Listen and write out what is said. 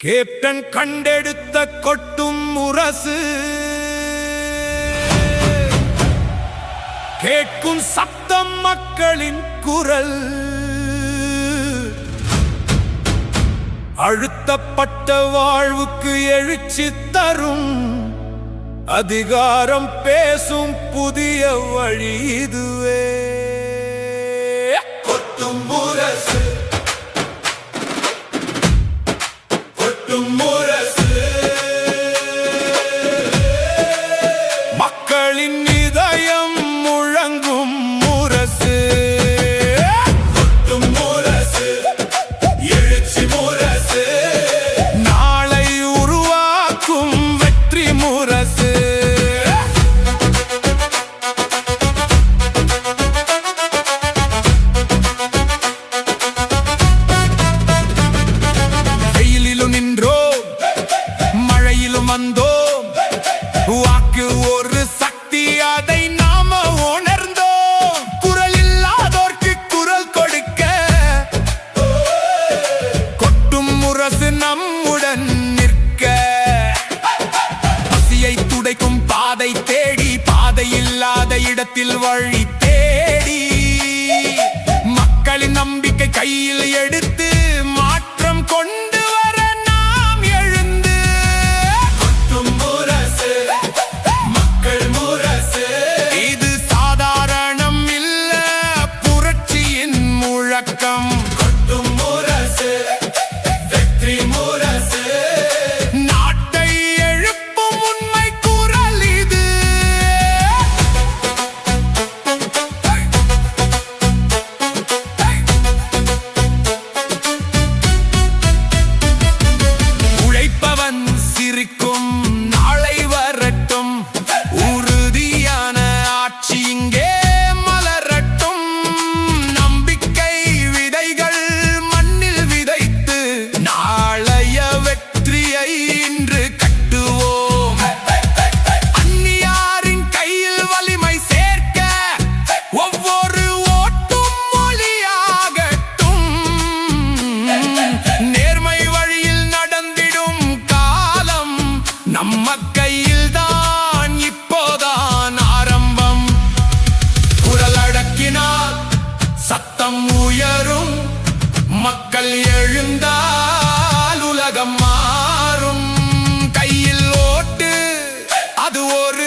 Captain கண்டெடுத்த கொட்டும் முரசு கேட்கும் சத்தம் மக்களின் குரல். அழுத்தப்பட்ட வாழ்வுக்கு எழுச்சி தரும் அதிகாரம் பேசும் புதிய வழி இதுவே. கொட்டும் முரசு கொட்டும் முரசு மக்களின் இதயம் முழங்கும் முரசு. கொட்டும் முரசு எழுச்சி முரசு நாளை உருவாக்கும் வெற்றி முரசு. வெயிலிலும் நின்றோம் மழையிலும் வந்தோம் வாக்கு ஒரு சக்தி அதை நாம உணர்ந்தோம். குரல் இல்லாதோர்க்கு குரல் கொடுக்க கொட்டும் முரசு நம்முடன் நிற்க. பசியை துடைக்கும் பாதை தேடி பாதை இல்லாத இடத்தில் வழி தேடி மக்களின் நம்பிக்கை கையில் எடுத்து மாற்றம் கொண்டு வர நாம் எழுந்து. கொட்டும் முரசு மக்கள் முரசு இது சாதாரணம் இல்ல புரட்சியின் முழக்கம். கொட்டும் முரசு வெற்றி முரசு நாட்டை எழுப்பும் உண்மை குரல் இது. உழைப்பவன் சிரிக்கும் நாளை வரட்டும் உறுதியான ஆட்சி இங்கே மலரட்டும். நம்பிக்கை விதைகள் மண்ணில் விதைத்து நாளைய வெற்றியை இன்று கட்டுவோம். அந்நியாரின் கையில் வலிமை சேர்க்க ஒவ்வொரு ஓட்டும் மொழியாகட்டும். நேர்மை வழியில் நடந்திடும் காலம் நம்ம கையில் தான் இப்போதான் ஆரம்பம். குரல் அடக்கினால் சத்தம் உயரும் மக்கள் எழுந்தால் உலகம் மாறும். கையில் ஓட்டு அது ஒரு